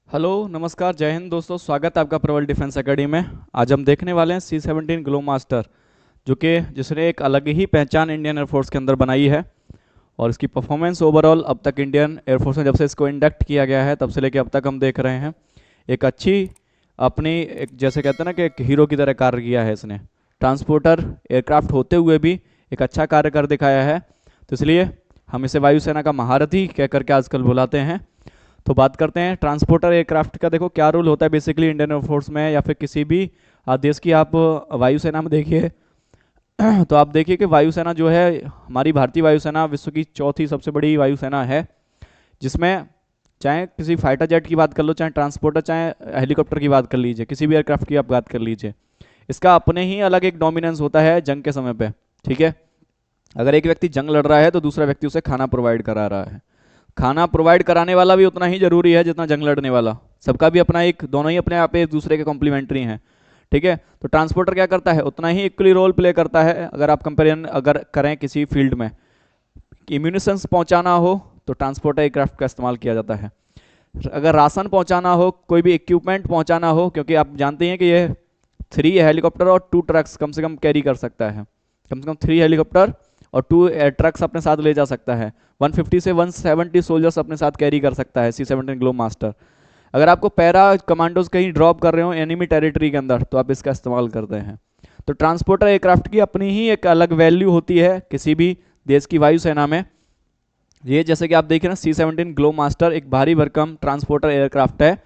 Hello नमस्कार जय हिंद दोस्तों, स्वागत है आपका प्रबल डिफेंस एकेडमी में। आज हम देखने वाले हैं C-17 ग्लो मास्टर, जो कि जिसने एक अलग ही पहचान इंडियन एयरफोर्स के अंदर बनाई है। और इसकी परफॉर्मेंस ओवरऑल अब तक इंडियन एयरफोर्स में जब से इसको इंडक्ट किया गया है तब से लेकर अब तक हम देख रहे हैं एक अच्छी अपनी एक जैसे कहते हैं ना कि एक हीरो की तरह कार्य किया है इसने। ट्रांसपोर्टर एयरक्राफ्ट होते हुए भी एक अच्छा कार्य कर दिखाया है, तो इसलिए हम इसे वायुसेना का महारथी कह करके आजकल बुलाते हैं। तो बात करते हैं ट्रांसपोर्टर एयरक्राफ्ट का। देखो क्या रोल होता है बेसिकली इंडियन एयरफोर्स में या फिर किसी भी देश की आप वायुसेना में देखिए तो आप देखिए कि वायुसेना जो है, हमारी भारतीय वायुसेना विश्व की चौथी सबसे बड़ी वायुसेना है, जिसमें चाहे किसी फाइटर जेट की बात कर लो, चाहे ट्रांसपोर्टर, चाहे हेलीकॉप्टर की बात कर लीजिए, किसी भी एयरक्राफ्ट की आप बात कर लीजिए, इसका अपने ही अलग एक डोमिनेंस होता है जंग के समय पे। ठीक है, अगर एक व्यक्ति जंग लड़ रहा है तो दूसरा व्यक्ति उसे खाना प्रोवाइड करा रहा है। खाना प्रोवाइड कराने वाला भी उतना ही जरूरी है जितना जंग लड़ने वाला। सबका भी अपना एक, दोनों ही अपने आप एक दूसरे के कॉम्प्लीमेंट्री हैं। ठीक है, तो ट्रांसपोर्टर क्या करता है, उतना ही इक्वली रोल प्ले करता है। अगर आप कंपेरिजन अगर करें किसी फील्ड में, इम्यूनिशंस पहुंचाना हो तो ट्रांसपोर्टर एयरक्राफ्ट का इस्तेमाल किया जाता है। अगर राशन पहुंचाना हो, कोई भी इक्विपमेंट पहुंचाना हो, क्योंकि आप जानते हैं कि ये 3 हेलीकॉप्टर और 2 ट्रक्स कम से कम कैरी कर सकता है। कम से कम 3 हेलीकॉप्टर और 2 ट्रक्स अपने साथ ले जा सकता है। 150 से 170 सोल्जर्स अपने साथ कैरी कर सकता है C-17 ग्लो मास्टर। अगर आपको पैरा कमांडोज कहीं ड्रॉप कर रहे हो एनिमी टेरिटरी के अंदर तो आप इसका इस्तेमाल करते हैं। तो ट्रांसपोर्टर एयरक्राफ्ट की अपनी ही एक अलग वैल्यू होती है किसी भी देश की वायुसेना में। ये जैसे कि आप देखें ना, C-17 ग्लो मास्टर एक भारी भरकम ट्रांसपोर्टर एयरक्राफ्ट है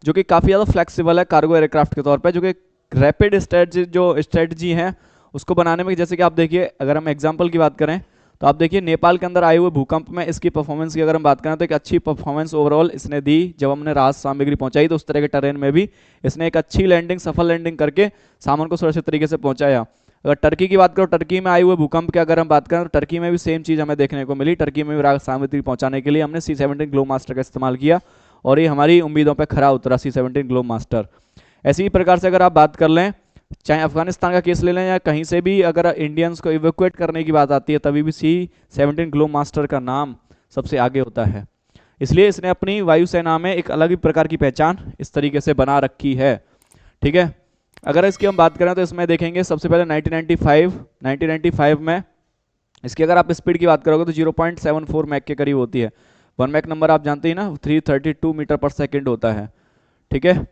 जो कि काफ़ी ज़्यादा फ्लेक्सिबल है कार्गो एयरक्राफ्ट के तौर पे, जो कि रैपिड स्ट्रेटजी है उसको बनाने में। जैसे कि आप देखिए, अगर हम एग्जांपल की बात करें तो आप देखिए नेपाल के अंदर आए हुए भूकंप में इसकी परफॉर्मेंस की अगर हम बात करें तो एक अच्छी परफॉर्मेंस ओवरऑल इसने दी। जब हमने राहत सामग्री पहुंचाई तो उस तरह के टरेन में भी इसने एक अच्छी लैंडिंग, सफल लैंडिंग करके सामान को सुरक्षित तरीके से पहुंचाया। अगर टर्की की बात करो, टर्की में आए हुए भूकंप की अगर हम बात करें तो टर्की में भी सेम चीज़ हमें देखने को मिली। टर्की में भी राहत सामग्री पहुंचाने के लिए हमने C-17 ग्लो मास्टर का इस्तेमाल किया और ये हमारी उम्मीदों पर खरा उतरा C-17 ग्लो मास्टर। ऐसी ही प्रकार से अगर आप बात कर लें, चाहे अफगानिस्तान का केस ले लें या कहीं से भी अगर इंडियंस को इवैक्यूएट करने की बात आती है, तभी भी C-17 ग्लो मास्टर का नाम सबसे आगे होता है। इसलिए इसने अपनी वायुसेना में एक अलग ही प्रकार की पहचान इस तरीके से बना रखी है। ठीक है, अगर इसकी हम बात करें तो इसमें देखेंगे सबसे पहले 1995 में इसकी अगर आप स्पीड की बात करोगे तो 0.74 मैक के करीब होती है। 1 मैक नंबर आप जानते ही ना, 332 मीटर पर सेकेंड होता है। ठीक है,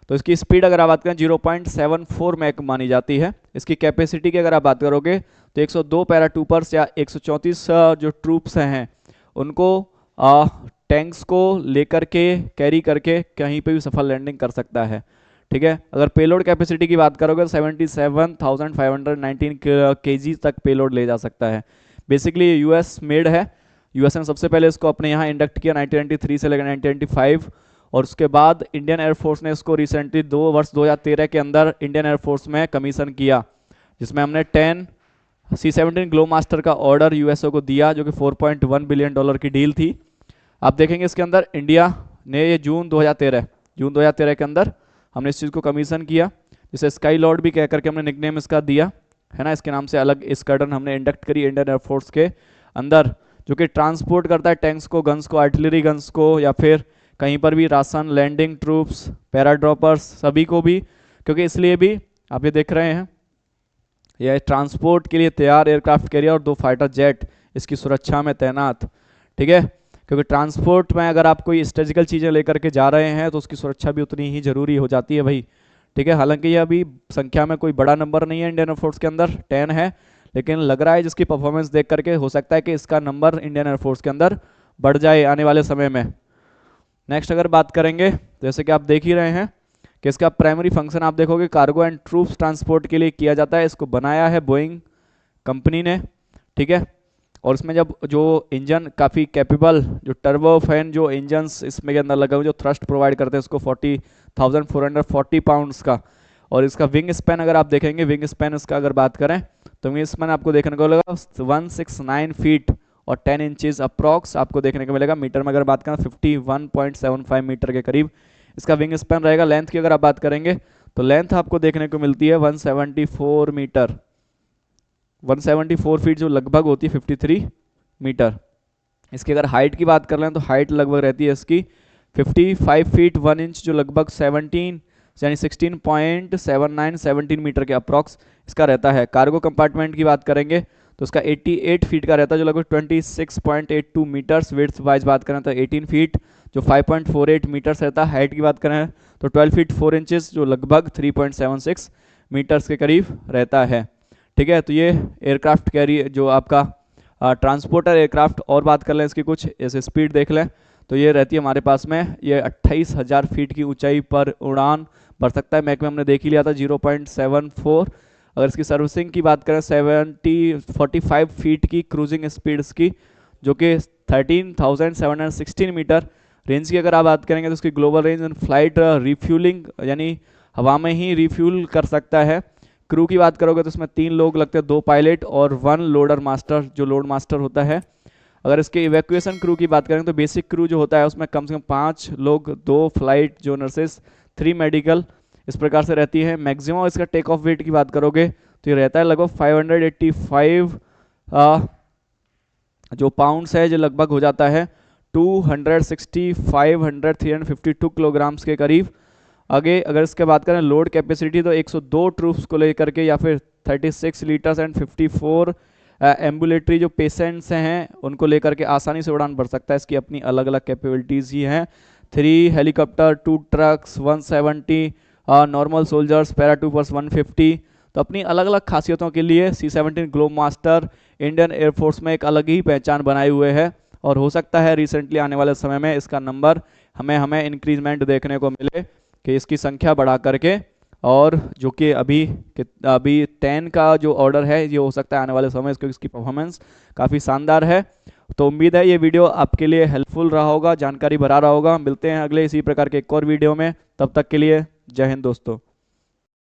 तो इसकी स्पीड अगर आप बात करें 0.74 मैक मानी जाती है। इसकी कैपेसिटी की अगर आप बात करोगे तो 102 पैराट्रूपर्स या 134 जो ट्रूप्स हैं उनको टैंक्स को लेकर के कैरी करके कहीं पे भी सफल लैंडिंग कर सकता है। ठीक है, अगर पेलोड कैपेसिटी की बात करोगे तो 77,519 kg तक पेलोड ले जा सकता है। बेसिकली यूएस मेड है। यूएस ने सबसे पहले इसको अपने यहाँ इंडक्ट किया 1993 से लेकर 1995, और उसके बाद इंडियन एयरफोर्स ने इसको रिसेंटली 2013 के अंदर इंडियन एयरफोर्स में कमीशन किया, जिसमें हमने 10 C-17 ग्लो मास्टर का ऑर्डर यूएसओ को दिया, जो कि $4.1 बिलियन की डील थी। आप देखेंगे इसके अंदर इंडिया ने ये जून 2013 के अंदर हमने इस चीज़ को कमीशन किया, जिसे स्काई लॉर्ड भी कह करके हमने निकनेम इसका दिया है ना। इसके नाम से अलग स्क्वाड्रन हमने इंडक्ट करी इंडियन एयरफोर्स के अंदर, जो कि ट्रांसपोर्ट करता है टैंक्स को, गन्स को, आर्टिलरी गन्स को, या फिर कहीं पर भी राशन, लैंडिंग ट्रूप्स, पैराड्रॉपर्स, सभी को भी। क्योंकि इसलिए भी आप ये देख रहे हैं, यह ट्रांसपोर्ट के लिए तैयार एयरक्राफ्ट कैरियर और 2 फाइटर जेट इसकी सुरक्षा में तैनात। ठीक है, क्योंकि ट्रांसपोर्ट में अगर आप कोई स्ट्रेटेजिकल चीज़ें लेकर के जा रहे हैं तो उसकी सुरक्षा भी उतनी ही जरूरी हो जाती है भाई। ठीक है, हालांकि ये अभी संख्या में कोई बड़ा नंबर नहीं है इंडियन एयरफोर्स के अंदर, 10 है, लेकिन लग रहा है जिसकी परफॉर्मेंस देख करके हो सकता है कि इसका नंबर इंडियन एयरफोर्स के अंदर बढ़ जाए आने वाले समय में। नेक्स्ट अगर बात करेंगे, जैसे कि आप देख ही रहे हैं कि इसका प्राइमरी फंक्शन आप देखोगे कार्गो एंड ट्रूप्स ट्रांसपोर्ट के लिए किया जाता है। इसको बनाया है बोइंग कंपनी ने। ठीक है, और इसमें जब जो इंजन काफ़ी कैपेबल, जो टर्बो फैन जो इंजन्स इसमें के अंदर लगे हुए जो थ्रस्ट प्रोवाइड करते हैं, इसको 40,440 पाउंड्स का। और इसका विंग स्पैन अगर आप देखेंगे, विंग स्पैन इसका अगर बात करें तो विंग स्पैन आपको देखने को मिलेगा 169 फीट और 10 इंचेस अप्रॉक्स आपको देखने को मिलेगा। मीटर में अगर बात करें 51.75 मीटर के करीब इसका विंग स्पैन रहेगा। लेंथ की अगर आप बात करेंगे तो लेंथ आपको देखने को मिलती है 174 मीटर, 174 फीट जो लगभग होती है 53 मीटर। इसकी अगर हाइट की बात कर लें तो हाइट लगभग रहती है इसकी 55 फीट 1 इंच, जो लगभग 17 यानी 16.79 मीटर के अप्रॉक्स इसका रहता है। कार्गो कंपार्टमेंट की बात करेंगे तो उसका 88 फीट का रहता है, जो लगभग 26.82 मीटर्स। विड्थ वाइज बात करें तो 18 फीट जो 5.48 मीटर्स रहता है। हाइट की बात करें तो 12 फीट 4 इंचेस जो लगभग 3.76 मीटर्स के करीब रहता है। ठीक है, तो ये एयरक्राफ्ट कैरी जो आपका ट्रांसपोर्टर एयरक्राफ्ट। और बात कर लें इसकी कुछ ऐसे स्पीड देख लें तो ये रहती है हमारे पास में, ये 28,000 फीट की ऊंचाई पर उड़ान भर सकता है। मैक में हमने देख ही लिया था 0.74। अगर इसकी सर्विसिंग की बात करें 45 फीट की क्रूजिंग स्पीड की, जो कि 13,716 मीटर। रेंज की अगर आप बात करेंगे तो उसकी global range and flight refuelling यानी हवा में ही रिफ्यूल कर सकता है। क्रू की बात करोगे तो इसमें 3 लोग लगते हैं, 2 पायलट और 1 लोडर मास्टर जो लोड मास्टर होता है। अगर इसके इवैक्यूएशन क्रू की बात करें तो बेसिक क्रू जो होता है उसमें कम से कम 5 लोग, 2 फ्लाइट जो नर्सेस, 3 मेडिकल, इस प्रकार से रहती है। मैक्सिमम इसका टेक ऑफ वेट की बात करोगे तो ये रहता है लगभग 585 जो पाउंड्स है, जो लगभग हो जाता है 352 किलोग्राम्स के करीब। आगे अगर इसके बात करें लोड कैपेसिटी तो 102 ट्रूप्स को लेकर के या फिर 36 लीटर्स एंड 54 एम्बुलेटरी जो पेशेंट्स हैं उनको लेकर के आसानी से उड़ान भर सकता है। इसकी अपनी अलग अलग कैपेबिलिटीज़ ही हैं। 3 helicopter, 2 trucks, 170 normal soldiers, para troopers 150। तो अपनी अलग अलग खासियतों के लिए C-17 ग्लोबमास्टर इंडियन एयरफोर्स में एक अलग ही पहचान बनाए हुए है। और हो सकता है रिसेंटली आने वाले समय में इसका नंबर हमें इंक्रीजमेंट देखने को मिले कि इसकी संख्या बढ़ा करके, और जो कि अभी 10 का जो ऑर्डर है ये हो सकता है आने वाले समय में, क्योंकि इसकी परफॉर्मेंस काफ़ी शानदार है। तो उम्मीद है ये वीडियो आपके लिए हेल्पफुल रहा होगा, जानकारी भरा रहा होगा। मिलते हैं अगले इसी प्रकार के एक और वीडियो में, तब तक के लिए जय हिंद दोस्तों।